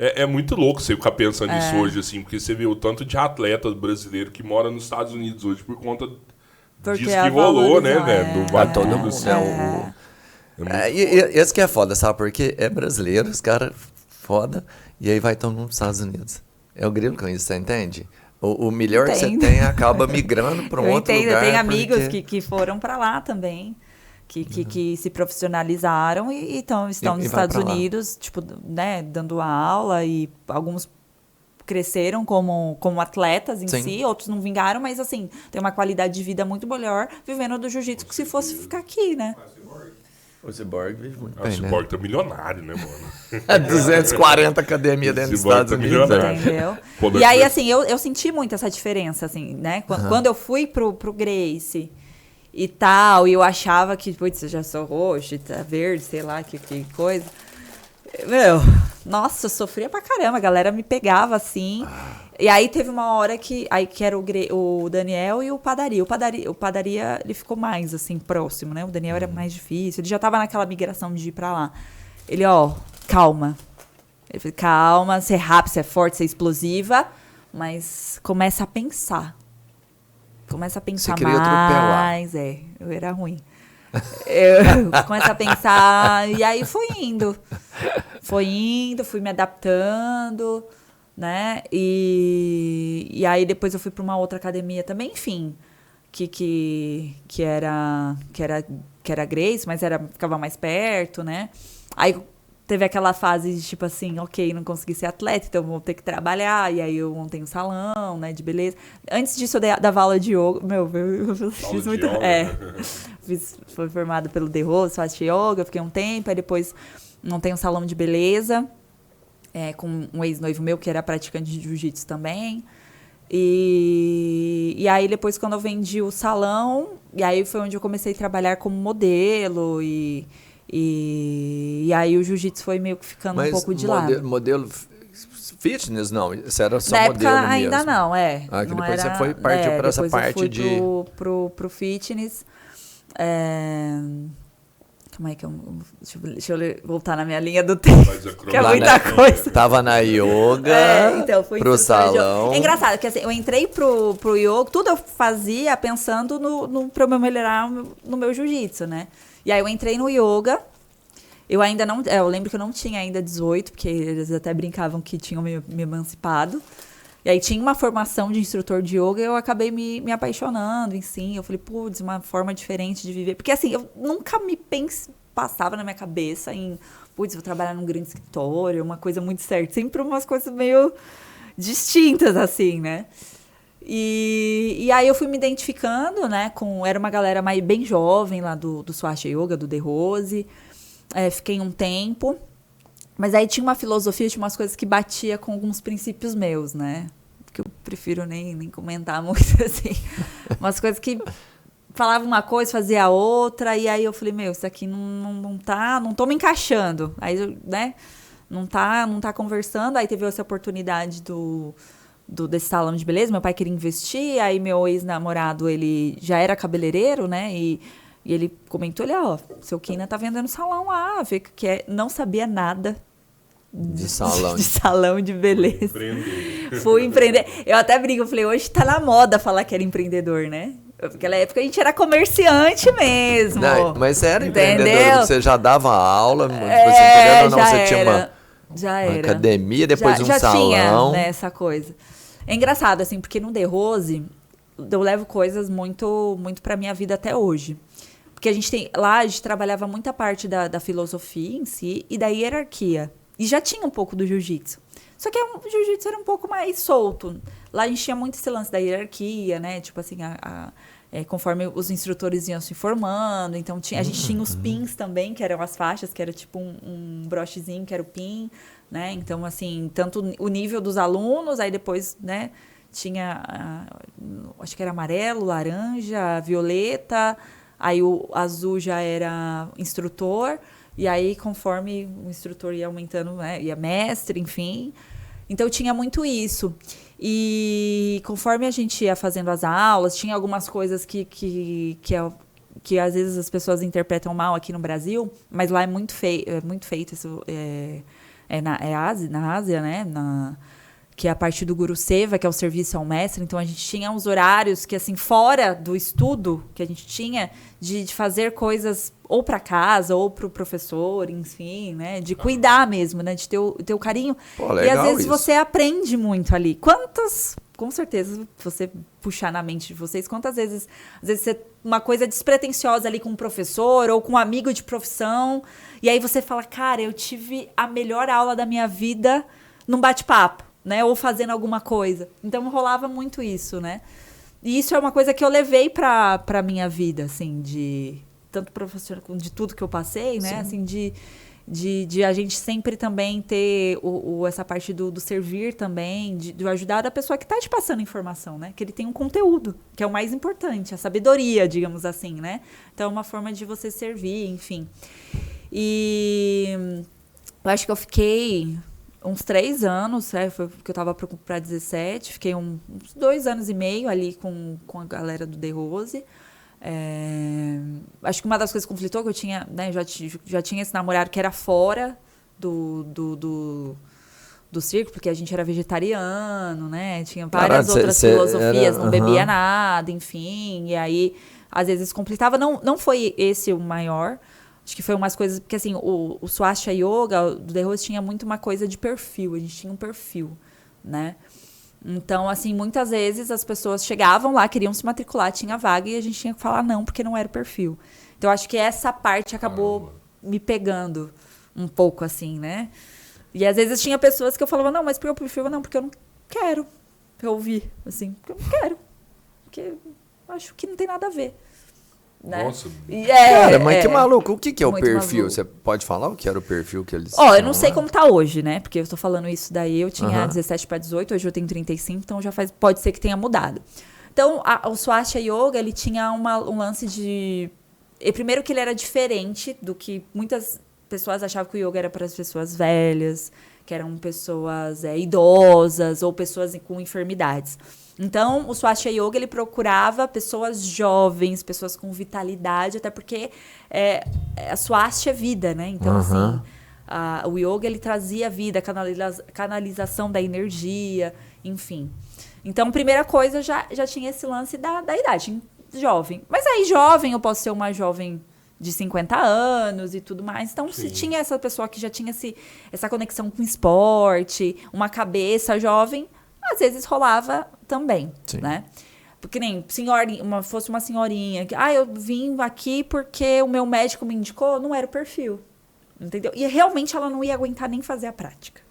É muito louco você ficar pensando nisso hoje, assim, porque você vê o tanto de atleta brasileiro que mora nos Estados Unidos hoje por conta disso que rolou, né, velho? Do Vai todo vagabundo, mundo. assim. É muito E esse que é foda, sabe? Porque é brasileiro, os caras foda, e aí vai todo mundo pros Estados Unidos. É o grilo com isso, você entende? O melhor que você tem acaba migrando para um outro lugar. Eu tenho amigos que foram para lá também, que se profissionalizaram e estão nos Estados Unidos, tipo, né, dando aula, e alguns cresceram como atletas em si, outros não vingaram, mas assim, tem uma qualidade de vida muito melhor vivendo do jiu-jitsu que se fosse ficar aqui, né? O Cyborg vive muito bem, né? O Cyborg tá milionário, né, mano? 240 academia dentro dos Estados Unidos. Entendeu? E aí, assim, eu senti muito essa diferença, assim, né? Quando eu fui pro Gracie e tal, e eu achava que, putz, eu já sou roxo, tá verde, sei lá, que coisa. Meu, nossa, eu sofria pra caramba, a galera me pegava assim. E aí teve uma hora que era o Daniel e o Padaria. O Padaria, ele ficou mais, assim, próximo, né? O Daniel era mais difícil, ele já tava naquela migração de ir pra lá. Ele, calma. Ele falou, calma, você é rápido, você é forte, você é explosiva, mas começa a pensar. Começa a pensar você queria mais. Eu era ruim. Eu começo a pensar, e aí fui indo, fui me adaptando, né? E aí depois eu fui para uma outra academia também, enfim, que era Grace, mas ficava mais perto, né? Aí teve aquela fase de tipo assim, ok, não consegui ser atleta, então vou ter que trabalhar, e aí eu montei um salão, né, de beleza. Antes disso eu dava aula de yoga, eu fiz muito... Fui formada pelo The Rose, faço yoga, fiquei um tempo, aí depois montei um salão de beleza, com um ex-noivo meu que era praticante de jiu-jitsu também. E aí depois quando eu vendi o salão, e aí foi onde eu comecei a trabalhar como modelo e aí o jiu-jitsu foi meio que ficando um pouco de lado. Modelo fitness, não? Isso era só na modelo época mesmo? Ainda não, que não depois era, você partiu para essa parte de... pro fitness. Como é que eu... Deixa eu voltar na minha linha do tempo, que é muita coisa. Tava na yoga, então, fui pro salão. É engraçado, porque assim, eu entrei pro yoga, tudo eu fazia pensando pra eu melhorar no meu jiu-jitsu, né? E aí eu entrei no yoga, eu ainda não... eu lembro que eu não tinha ainda 18, porque eles até brincavam que tinham me emancipado. E aí tinha uma formação de instrutor de yoga e eu acabei me apaixonando em si. Eu falei, putz, uma forma diferente de viver. Porque assim, eu nunca passava na minha cabeça em, putz, vou trabalhar num grande escritório, uma coisa muito certa. Sempre umas coisas meio distintas, assim, né? E aí eu fui me identificando, né? Era uma galera bem jovem lá do Swastika Yoga, do The Rose. Fiquei um tempo. Mas aí tinha uma filosofia, tinha umas coisas que batia com alguns princípios meus, né? Que eu prefiro nem comentar muito, assim. Umas coisas que falava uma coisa, fazia outra, e aí eu falei, isso aqui não tô me encaixando. Aí, né, não tá conversando. Aí teve essa oportunidade desse salão de beleza, meu pai queria investir, aí meu ex-namorado, ele já era cabeleireiro, né, e ele comentou, seu Kina tá vendendo salão lá, vê que não sabia nada de salão de beleza. Fui empreender. Eu até brinco, eu falei, hoje tá na moda falar que era empreendedor, né? Naquela época a gente era comerciante mesmo. Não, mas você era empreendedor, você já dava aula, querendo ou não, você tinha uma academia, depois já salão. Tinha, né, essa coisa. É engraçado, assim, porque no The Rose eu levo coisas muito, muito pra minha vida até hoje. Porque lá a gente trabalhava muita parte da filosofia em si e da hierarquia. E já tinha um pouco do jiu-jitsu. Só que o jiu-jitsu era um pouco mais solto. Lá a gente tinha muito esse lance da hierarquia, né? Tipo assim, conforme os instrutores iam se formando. Então a gente tinha os pins também, que eram as faixas, que era tipo um brochezinho, que era o pin, né? Então, assim, tanto o nível dos alunos, aí depois, né? Tinha, acho que era amarelo, laranja, violeta... Aí o azul já era instrutor, e aí conforme o instrutor ia aumentando, né, ia mestre, enfim. Então tinha muito isso. E conforme a gente ia fazendo as aulas, tinha algumas coisas que às vezes as pessoas interpretam mal aqui no Brasil, mas lá é muito feito isso, na Ásia, né? Que é a parte do Guru Seva, que é o serviço ao mestre. Então, a gente tinha uns horários que, assim, fora do estudo que a gente tinha, de fazer coisas ou para casa, ou para o professor, enfim, né? De cuidar mesmo, né? De ter o carinho. Pô, legal. E, às vezes, isso. você aprende muito ali. Com certeza, se você puxar na mente de vocês, quantas vezes... Às vezes, uma coisa despretensiosa ali com um professor ou com um amigo de profissão, e aí você fala, cara, eu tive a melhor aula da minha vida num bate-papo. Né? Ou fazendo alguma coisa. Então, rolava muito isso, né? E isso é uma coisa que eu levei pra minha vida, assim, tanto profissional, de tudo que eu passei, né? Sim. Assim, de a gente sempre também ter essa parte do servir também, de ajudar a pessoa que está te passando informação, né? Que ele tem um conteúdo, que é o mais importante, a sabedoria, digamos assim, né? Então, é uma forma de você servir, enfim. E eu acho que eu fiquei... uns 3 anos, foi porque eu estava para 17, fiquei uns 2 anos e meio ali com a galera do The Rose. Acho que uma das coisas que conflitou, que eu tinha, né, já tinha esse namorado que era fora do circo, porque a gente era vegetariano, né, tinha várias outras filosofias, não bebia nada, enfim, e aí às vezes conflitava. Não foi esse o maior. Acho que foi umas coisas... Porque, assim, o Swastika Yoga, do The Rose, tinha muito uma coisa de perfil. A gente tinha um perfil, né? Então, assim, muitas vezes as pessoas chegavam lá, queriam se matricular, tinha vaga, e a gente tinha que falar não, porque não era o perfil. Então, acho que essa parte acabou me pegando um pouco, assim, né? E, às vezes, tinha pessoas que eu falava, não, mas por que o perfil? Não, porque eu não quero ouvir, assim. Porque eu não quero. Porque eu acho que não tem nada a ver. Né? Nossa. Cara, mas que maluco. O que é o perfil? Maluco. Você pode falar o que era o perfil que eles... eu não sei como tá hoje, né? Porque eu tô falando isso daí, eu tinha 17 para 18, hoje eu tenho 35, então pode ser que tenha mudado. Então, o Swastika Yoga, ele tinha um lance de... Primeiro que ele era diferente do que muitas pessoas achavam que o yoga era para as pessoas velhas, que eram pessoas idosas ou pessoas com enfermidades. Então, o Swastika Yoga, ele procurava pessoas jovens, pessoas com vitalidade, até porque a Swastika é vida, né? Então, assim, o yoga, ele trazia vida, canalização da energia, enfim. Então, primeira coisa, já tinha esse lance da idade, jovem. Mas aí, jovem, eu posso ser uma jovem de 50 anos e tudo mais. Então, se tinha essa pessoa que já tinha essa conexão com esporte, uma cabeça jovem... Às vezes rolava também, né? Porque nem fosse uma senhorinha que, eu vim aqui porque o meu médico me indicou, não era o perfil, entendeu? E realmente ela não ia aguentar nem fazer a prática,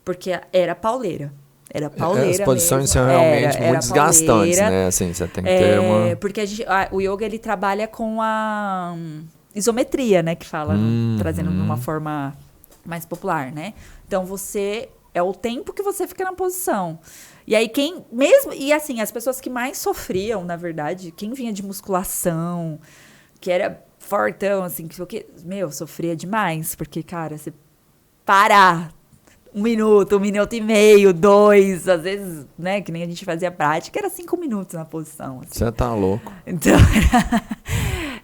porque era pauleira. Era pauleira as posições mesmo. são realmente muito desgastantes, né? Assim, você tem que ter uma... Porque o yoga, ele trabalha com a isometria, né? Que fala, trazendo de uma forma mais popular, né? Então, é o tempo que você fica na posição. E aí, e assim, as pessoas que mais sofriam, na verdade, quem vinha de musculação, que era fortão, assim, que sofria demais. Porque, cara, você parar 1 minuto, 1 minuto e meio, 2, às vezes, né, que nem a gente fazia prática, era 5 minutos na posição. Assim. Você tá louco. Então,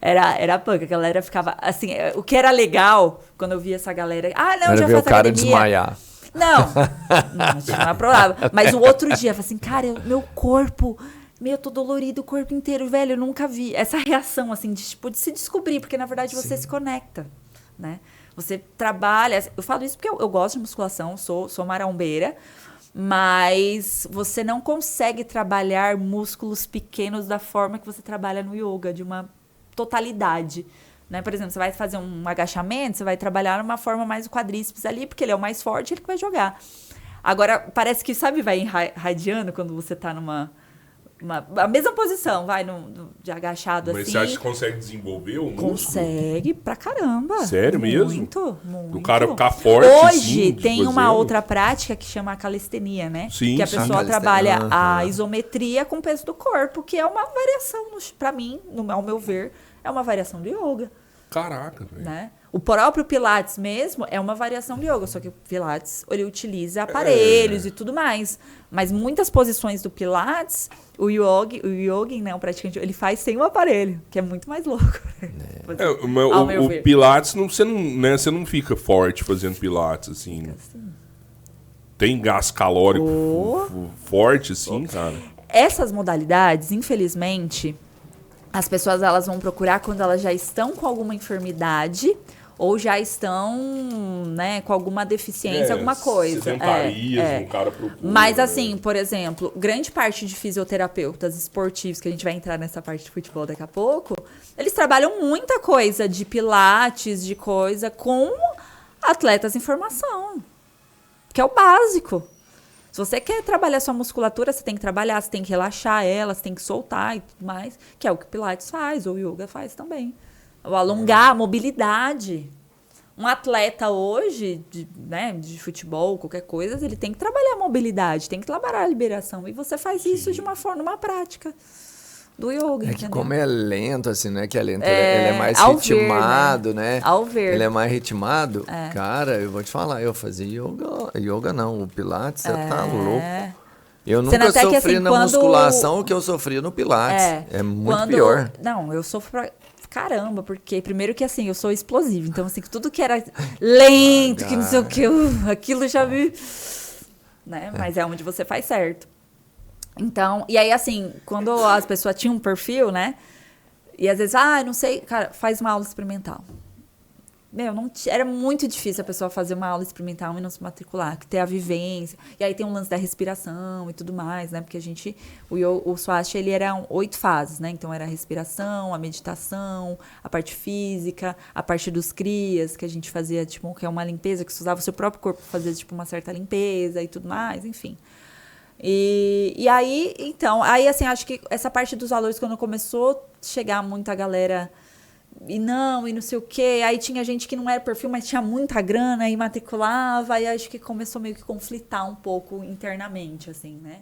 era punk, a galera ficava, assim, o que era legal, quando eu via essa galera, já faz academia. Era ver o cara desmaiar. Não tinha problema. Mas o outro dia, eu falei assim, cara, meu corpo, eu tô dolorido o corpo inteiro, velho, eu nunca vi. Essa reação, assim, de se descobrir, porque na verdade você se conecta, né? Você trabalha, eu falo isso porque eu gosto de musculação, sou marombeira, mas você não consegue trabalhar músculos pequenos da forma que você trabalha no yoga, de uma totalidade. Né? Por exemplo, você vai fazer um agachamento, você vai trabalhar uma forma mais o quadríceps ali, porque ele é o mais forte, ele que vai jogar. Agora, parece que, vai irradiando quando você tá a mesma posição, de agachado. Mas assim. Você acha que consegue desenvolver o músculo? Consegue pra caramba. Sério mesmo? Muito. Do cara ficar forte, hoje tem uma outra prática que chama a calistenia, né? Sim, que a pessoa trabalha a isometria com o peso do corpo, que é uma variação, pra mim, ao meu ver, é uma variação do yoga. Caraca, velho. Né? O próprio Pilates mesmo é uma variação do yoga, só que o Pilates, ele utiliza aparelhos e tudo mais. Mas muitas posições do Pilates, o yogin, né, o praticante, ele faz sem o aparelho, que é muito mais louco. O Pilates, você não fica forte fazendo Pilates, assim. Tem gás calórico forte, assim, cara. Essas modalidades, infelizmente, as pessoas elas vão procurar quando elas já estão com alguma enfermidade ou já estão, né, com alguma deficiência, alguma coisa. Sedentarismo, o cara procura. Mas assim, por exemplo, grande parte de fisioterapeutas esportivos, que a gente vai entrar nessa parte de futebol daqui a pouco, eles trabalham muita coisa de pilates, de coisa com atletas em formação, que é o básico. Se você quer trabalhar sua musculatura, você tem que trabalhar, você tem que relaxar ela, você tem que soltar e tudo mais, que é o que o Pilates faz, ou o yoga faz também. O alongar, a mobilidade. Um atleta hoje, de futebol, qualquer coisa, ele tem que trabalhar a mobilidade, tem que trabalhar a liberação. E você faz isso de uma forma, numa prática do yoga, que entendeu? como é lento, assim, né? Que é lento, ele é mais ritmado, né? Ao ver. Ele é mais ritmado. Cara, eu vou te falar, eu fazia yoga não, o Pilates, você tá louco. Eu nunca sofri na musculação o que eu sofri no Pilates. É muito pior. Não, eu sofro pra caramba, porque primeiro que assim, eu sou explosiva, então assim, tudo que era lento, que não sei o que, aquilo já me... Né? Mas é onde você faz certo. Então, e aí assim, quando as pessoas tinham um perfil, né? E às vezes, não sei, cara, faz uma aula experimental. Era muito difícil a pessoa fazer uma aula experimental e não se matricular, ter a vivência. E aí tem um lance da respiração e tudo mais, né? Porque o Swastika, ele era 8 fases, né? Então era a respiração, a meditação, a parte física, a parte dos crias, que a gente fazia, tipo, que é uma limpeza, que você usava o seu próprio corpo para fazer, tipo, uma certa limpeza e tudo mais, enfim. E aí, então, assim, acho que essa parte dos valores, quando começou a chegar muita galera... E não sei o quê. Aí tinha gente que não era perfil, mas tinha muita grana e matriculava. E acho que começou meio que conflitar um pouco internamente, assim, né?